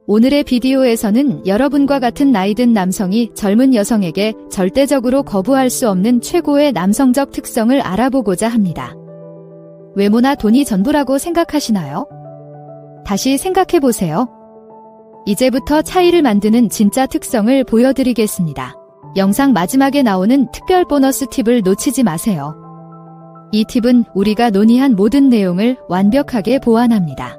오늘의 비디오에서는 여러분과 같은 나이 든 남성이 젊은 여성에게 절대적으로 거부할 수 없는 최고의 남성적 특성을 알아보고자 합니다. 외모나 돈이 전부라고 생각하시나요? 다시 생각해보세요. 이제부터 차이를 만드는 진짜 특성을 보여드리겠습니다. 영상 마지막에 나오는 특별 보너스 팁을 놓치지 마세요. 이 팁은 우리가 논의한 모든 내용을 완벽하게 보완합니다.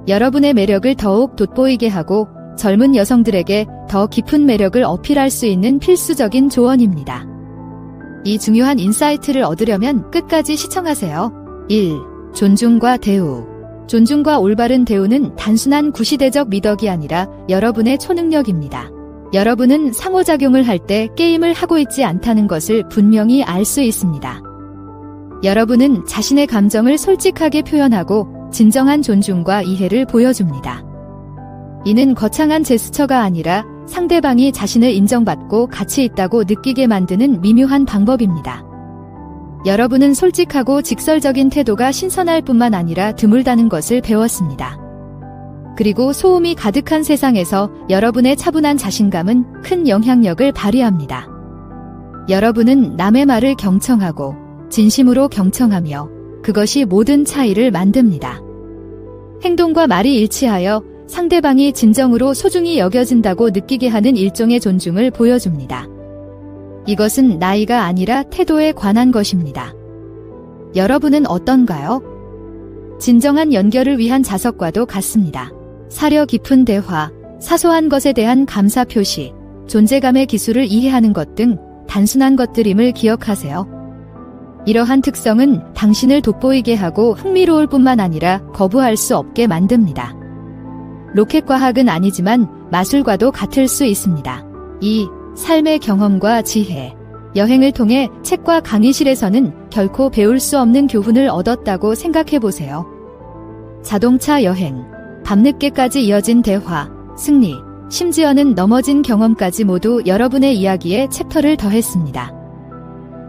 여러분의 매력을 더욱 돋보이게 하고 젊은 여성들에게 더 깊은 매력을 어필할 수 있는 필수적인 조언입니다. 이 중요한 인사이트를 얻으려면 끝까지 시청하세요. 1. 존중과 대우. 존중과 올바른 대우는 단순한 구시대적 미덕이 아니라 여러분의 초능력입니다. 여러분은 상호작용을 할 때 게임을 하고 있지 않다는 것을 분명히 알 수 있습니다. 여러분은 자신의 감정을 솔직하게 표현하고 진정한 존중과 이해를 보여줍니다. 이는 거창한 제스처가 아니라 상대방이 자신을 인정받고 가치 있다고 느끼게 만드는 미묘한 방법입니다. 여러분은 솔직하고 직설적인 태도가 신선할 뿐만 아니라 드물다는 것을 배웠습니다. 그리고 소음이 가득한 세상에서 여러분의 차분한 자신감은 큰 영향력을 발휘합니다. 여러분은 남의 말을 경청하고 진심으로 경청하며 그것이 모든 차이를 만듭니다. 행동과 말이 일치하여 상대방이 진정으로 소중히 여겨진다고 느끼게 하는 일종의 존중을 보여줍니다. 이것은 나이가 아니라 태도에 관한 것입니다. 여러분은 어떤가요? 진정한 연결을 위한 자석과도 같습니다. 사려 깊은 대화, 사소한 것에 대한 감사 표시, 존재감의 기술을 이해하는 것 등 단순한 것들임을 기억하세요. 이러한 특성은 당신을 돋보이게 하고 흥미로울 뿐만 아니라 거부할 수 없게 만듭니다. 로켓과학은 아니지만 마술과도 같을 수 있습니다. 2. 삶의 경험과 지혜. 여행을 통해 책과 강의실에서는 결코 배울 수 없는 교훈을 얻었다고 생각해보세요. 자동차 여행, 밤늦게까지 이어진 대화, 승리, 심지어는 넘어진 경험까지 모두 여러분의 이야기에 챕터를 더했습니다.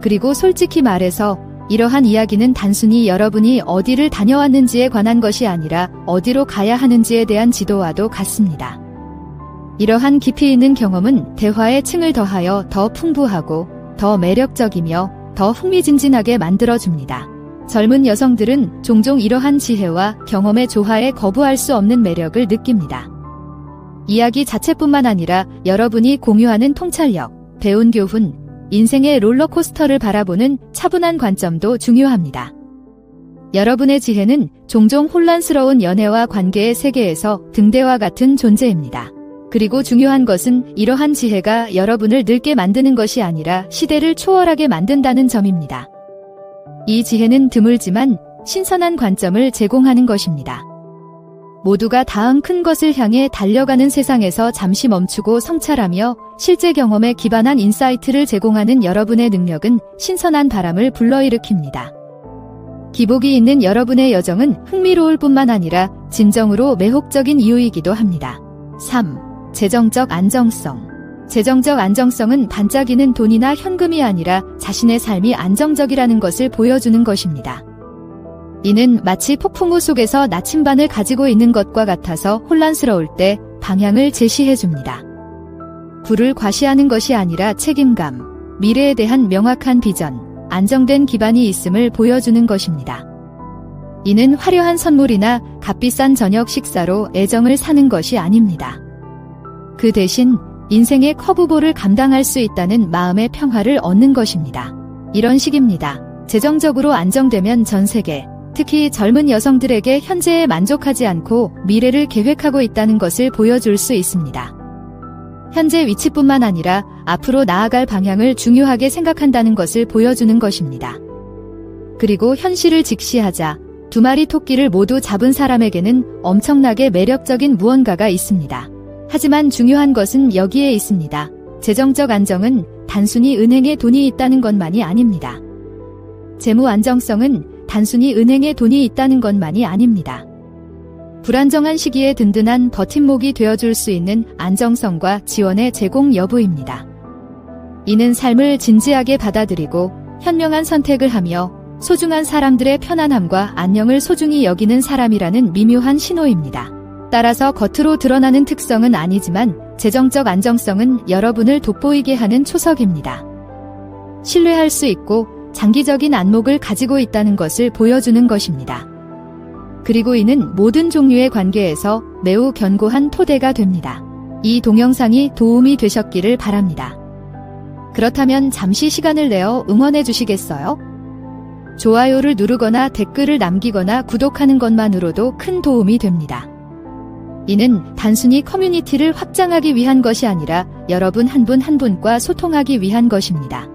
그리고 솔직히 말해서 이러한 이야기는 단순히 여러분이 어디를 다녀왔는지에 관한 것이 아니라 어디로 가야 하는지에 대한 지도와도 같습니다. 이러한 깊이 있는 경험은 대화에 층을 더하여 더 풍부하고 더 매력적이며 더 흥미진진하게 만들어줍니다. 젊은 여성들은 종종 이러한 지혜와 경험의 조화에 거부할 수 없는 매력을 느낍니다. 이야기 자체뿐만 아니라 여러분이 공유하는 통찰력, 배운 교훈, 인생의 롤러코스터를 바라보는 차분한 관점도 중요합니다. 여러분의 지혜는 종종 혼란스러운 연애와 관계의 세계에서 등대와 같은 존재입니다. 그리고 중요한 것은 이러한 지혜가 여러분을 늙게 만드는 것이 아니라 시대를 초월하게 만든다는 점입니다. 이 지혜는 드물지만 신선한 관점을 제공하는 것입니다. 모두가 다음 큰 것을 향해 달려가는 세상에서 잠시 멈추고 성찰하며 실제 경험에 기반한 인사이트를 제공하는 여러분의 능력은 신선한 바람을 불러일으킵니다. 기복이 있는 여러분의 여정은 흥미로울 뿐만 아니라 진정으로 매혹적인 이유이기도 합니다. 3. 재정적 안정성. 재정적 안정성은 반짝이는 돈이나 현금이 아니라 자신의 삶이 안정적이라는 것을 보여주는 것입니다. 이는 마치 폭풍우 속에서 나침반을 가지고 있는 것과 같아서 혼란스러울 때 방향을 제시해줍니다. 부를 과시하는 것이 아니라 책임감, 미래에 대한 명확한 비전, 안정된 기반이 있음을 보여주는 것입니다. 이는 화려한 선물이나 값비싼 저녁 식사로 애정을 사는 것이 아닙니다. 그 대신 인생의 커브볼을 감당할 수 있다는 마음의 평화를 얻는 것입니다. 이런 식입니다. 재정적으로 안정되면 전 세계, 특히 젊은 여성들에게 현재에 만족하지 않고 미래를 계획하고 있다는 것을 보여줄 수 있습니다. 현재 위치뿐만 아니라 앞으로 나아갈 방향을 중요하게 생각한다는 것을 보여주는 것입니다. 그리고 현실을 직시하자 두 마리 토끼를 모두 잡은 사람에게는 엄청나게 매력적인 무언가가 있습니다. 하지만 중요한 것은 여기에 있습니다. 재정적 안정은 단순히 은행에 돈이 있다는 것만이 아닙니다. 재무 안정성은 단순히 은행에 돈이 있다는 것만이 아닙니다. 불안정한 시기에 든든한 버팀목이 되어줄 수 있는 안정성과 지원의 제공 여부입니다. 이는 삶을 진지하게 받아들이고 현명한 선택을 하며 소중한 사람들의 편안함과 안녕을 소중히 여기는 사람이라는 미묘한 신호입니다. 따라서 겉으로 드러나는 특성은 아니지만 재정적 안정성은 여러분을 돋보이게 하는 초석입니다. 신뢰할 수 있고 장기적인 안목을 가지고 있다는 것을 보여주는 것입니다. 그리고 이는 모든 종류의 관계에서 매우 견고한 토대가 됩니다. 이 동영상이 도움이 되셨기를 바랍니다. 그렇다면 잠시 시간을 내어 응원해 주시겠어요? 좋아요를 누르거나 댓글을 남기거나 구독하는 것만으로도 큰 도움이 됩니다. 이는 단순히 커뮤니티를 확장하기 위한 것이 아니라 여러분 한 분 한 분과 소통하기 위한 것입니다.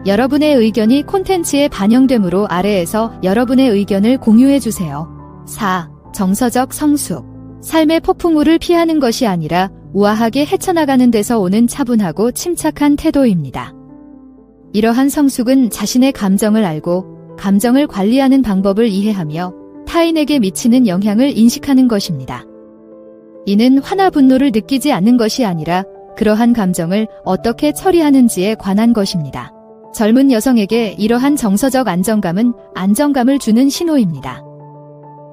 여러분의 의견이 콘텐츠에 반영되므로 아래에서 여러분의 의견을 공유해 주세요. 4. 정서적 성숙. 삶의 폭풍우를 피하는 것이 아니라 우아하게 헤쳐나가는 데서 오는 차분하고 침착한 태도입니다. 이러한 성숙은 자신의 감정을 알고 감정을 관리하는 방법을 이해하며 타인에게 미치는 영향을 인식하는 것입니다. 이는 화나 분노를 느끼지 않는 것이 아니라 그러한 감정을 어떻게 처리하는지에 관한 것입니다. 젊은 여성에게 이러한 정서적 안정감은 안정감을 주는 신호입니다.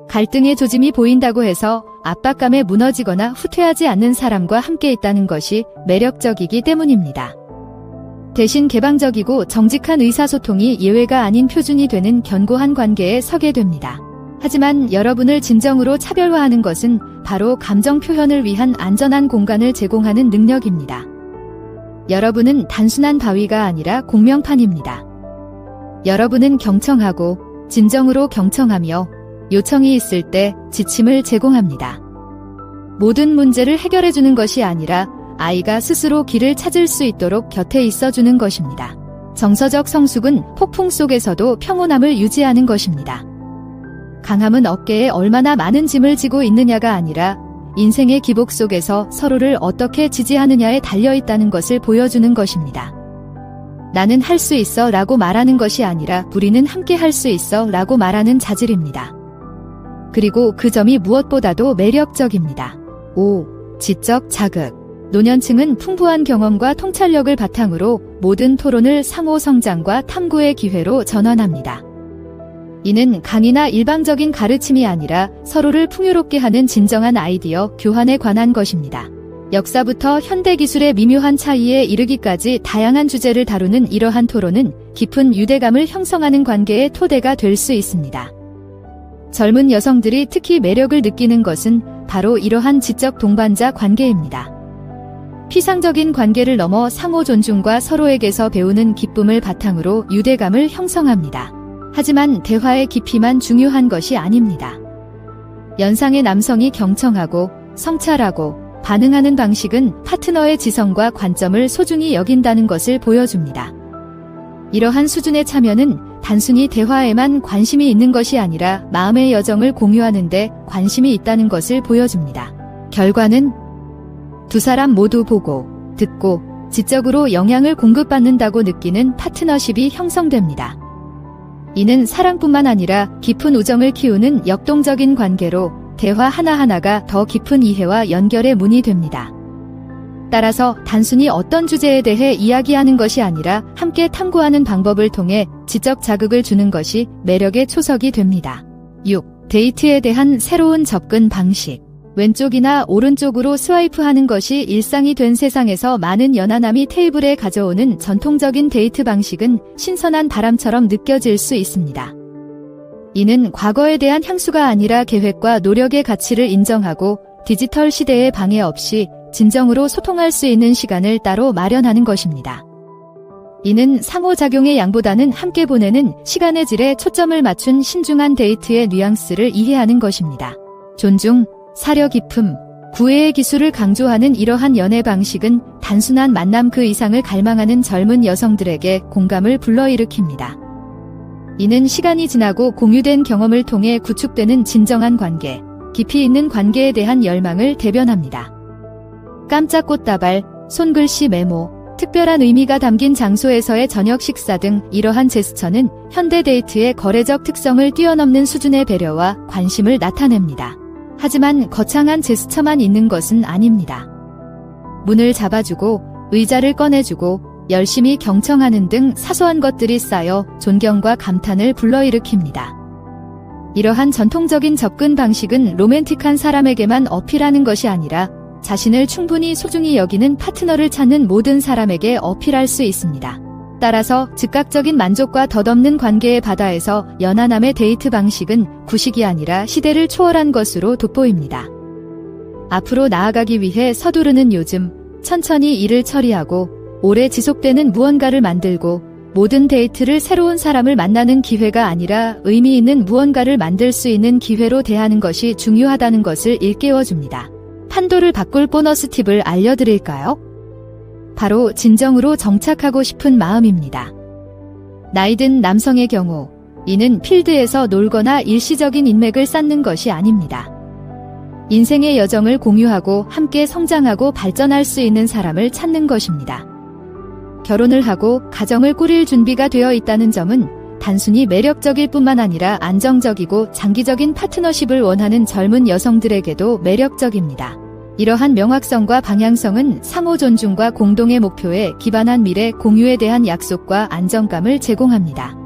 갈등의 조짐이 보인다고 해서 압박감에 무너지거나 후퇴하지 않는 사람과 함께 있다는 것이 매력적이기 때문입니다. 대신 개방적이고 정직한 의사소통이 예외가 아닌 표준이 되는 견고한 관계에 서게 됩니다. 하지만 여러분을 진정으로 차별화하는 것은 바로 감정 표현을 위한 안전한 공간을 제공하는 능력입니다. 여러분은 단순한 바위가 아니라 공명판입니다. 여러분은 경청하고 진정으로 경청하며 요청이 있을 때 지침을 제공합니다. 모든 문제를 해결해주는 것이 아니라 아이가 스스로 길을 찾을 수 있도록 곁에 있어주는 것입니다. 정서적 성숙은 폭풍 속에서도 평온함을 유지하는 것입니다. 강함은 어깨에 얼마나 많은 짐을 지고 있느냐가 아니라 인생의 기복 속에서 서로를 어떻게 지지하느냐에 달려있다는 것을 보여주는 것입니다. 나는 할 수 있어 라고 말하는 것이 아니라 우리는 함께 할 수 있어 라고 말하는 자질입니다. 그리고 그 점이 무엇보다도 매력적입니다. 5. 지적 자극. 노년층은 풍부한 경험과 통찰력을 바탕으로 모든 토론을 상호 성장과 탐구의 기회로 전환합니다. 이는 강의나 일방적인 가르침이 아니라 서로를 풍요롭게 하는 진정한 아이디어 교환에 관한 것입니다. 역사부터 현대기술의 미묘한 차이에 이르기까지 다양한 주제를 다루는 이러한 토론은 깊은 유대감을 형성하는 관계의 토대가 될 수 있습니다. 젊은 여성들이 특히 매력을 느끼는 것은 바로 이러한 지적 동반자 관계입니다. 피상적인 관계를 넘어 상호 존중과 서로에게서 배우는 기쁨을 바탕으로 유대감을 형성합니다. 하지만 대화의 깊이만 중요한 것이 아닙니다. 연상의 남성이 경청하고 성찰하고 반응하는 방식은 파트너의 지성과 관점을 소중히 여긴다는 것을 보여줍니다. 이러한 수준의 참여는 단순히 대화에만 관심이 있는 것이 아니라 마음의 여정을 공유하는 데 관심이 있다는 것을 보여줍니다. 결과는 두 사람 모두 보고, 듣고, 지적으로 영향을 공급받는다고 느끼는 파트너십이 형성됩니다. 이는 사랑뿐만 아니라 깊은 우정을 키우는 역동적인 관계로 대화 하나하나가 더 깊은 이해와 연결의 문이 됩니다. 따라서 단순히 어떤 주제에 대해 이야기하는 것이 아니라 함께 탐구하는 방법을 통해 지적 자극을 주는 것이 매력의 초석이 됩니다. 6. 데이트에 대한 새로운 접근 방식. 왼쪽이나 오른쪽으로 스와이프하는 것이 일상이 된 세상에서 많은 연하남이 테이블에 가져오는 전통적인 데이트 방식은 신선한 바람처럼 느껴질 수 있습니다. 이는 과거에 대한 향수가 아니라 계획과 노력의 가치를 인정하고 디지털 시대의 방해 없이 진정으로 소통할 수 있는 시간을 따로 마련하는 것입니다. 이는 상호작용의 양보다는 함께 보내는 시간의 질에 초점을 맞춘 신중한 데이트의 뉘앙스를 이해하는 것입니다. 존중, 사려 깊음, 구애의 기술을 강조하는 이러한 연애 방식은 단순한 만남 그 이상을 갈망하는 젊은 여성들에게 공감을 불러일으킵니다. 이는 시간이 지나고 공유된 경험을 통해 구축되는 진정한 관계, 깊이 있는 관계에 대한 열망을 대변합니다. 깜짝 꽃다발, 손글씨 메모, 특별한 의미가 담긴 장소에서의 저녁 식사 등 이러한 제스처는 현대 데이트의 거래적 특성을 뛰어넘는 수준의 배려와 관심을 나타냅니다. 하지만 거창한 제스처만 있는 것은 아닙니다. 문을 잡아주고 의자를 꺼내주고 열심히 경청하는 등 사소한 것들이 쌓여 존경과 감탄을 불러일으킵니다. 이러한 전통적인 접근 방식은 로맨틱한 사람에게만 어필하는 것이 아니라 자신을 충분히 소중히 여기는 파트너를 찾는 모든 사람에게 어필할 수 있습니다. 따라서 즉각적인 만족과 덧없는 관계의 바다에서 연하남의 데이트 방식은 구식이 아니라 시대를 초월한 것으로 돋보입니다. 앞으로 나아가기 위해 서두르는 요즘, 천천히 일을 처리하고 오래 지속되는 무언가를 만들고 모든 데이트를 새로운 사람을 만나는 기회가 아니라 의미 있는 무언가를 만들 수 있는 기회로 대하는 것이 중요하다는 것을 일깨워줍니다. 판도를 바꿀 보너스 팁을 알려드릴까요? 바로 진정으로 정착하고 싶은 마음입니다. 나이든 남성의 경우 이는 필드에서 놀거나 일시적인 인맥을 쌓는 것이 아닙니다. 인생의 여정을 공유하고 함께 성장하고 발전할 수 있는 사람을 찾는 것입니다. 결혼을 하고 가정을 꾸릴 준비가 되어 있다는 점은 단순히 매력적일 뿐만 아니라 안정적이고 장기적인 파트너십을 원하는 젊은 여성들에게도 매력적입니다. 이러한 명확성과 방향성은 상호 존중과 공동의 목표에 기반한 미래 공유에 대한 약속과 안정감을 제공합니다.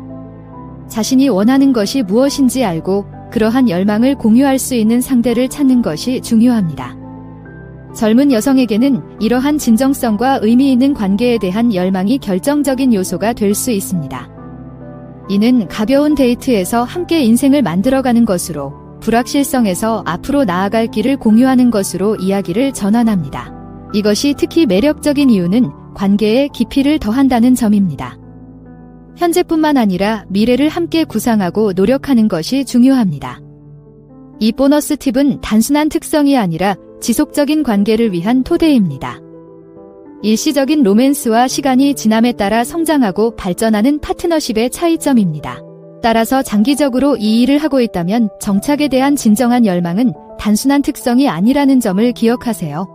자신이 원하는 것이 무엇인지 알고 그러한 열망을 공유할 수 있는 상대를 찾는 것이 중요합니다. 젊은 여성에게는 이러한 진정성과 의미 있는 관계에 대한 열망이 결정적인 요소가 될 수 있습니다. 이는 가벼운 데이트에서 함께 인생을 만들어가는 것으로 불확실성에서 앞으로 나아갈 길을 공유하는 것으로 이야기를 전환합니다. 이것이 특히 매력적인 이유는 관계에 깊이를 더한다는 점입니다. 현재뿐만 아니라 미래를 함께 구상하고 노력하는 것이 중요합니다. 이 보너스 팁은 단순한 특성이 아니라 지속적인 관계를 위한 토대입니다. 일시적인 로맨스와 시간이 지남에 따라 성장하고 발전하는 파트너십의 차이점입니다. 따라서 장기적으로 이 일을 하고 있다면 정착에 대한 진정한 열망은 단순한 특성이 아니라는 점을 기억하세요.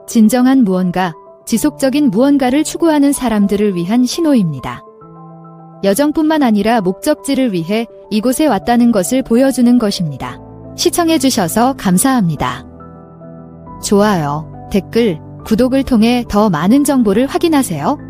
진정한 무언가, 지속적인 무언가를 추구하는 사람들을 위한 신호입니다. 여정뿐만 아니라 목적지를 위해 이곳에 왔다는 것을 보여주는 것입니다. 시청해주셔서 감사합니다. 좋아요, 댓글, 구독을 통해 더 많은 정보를 확인하세요.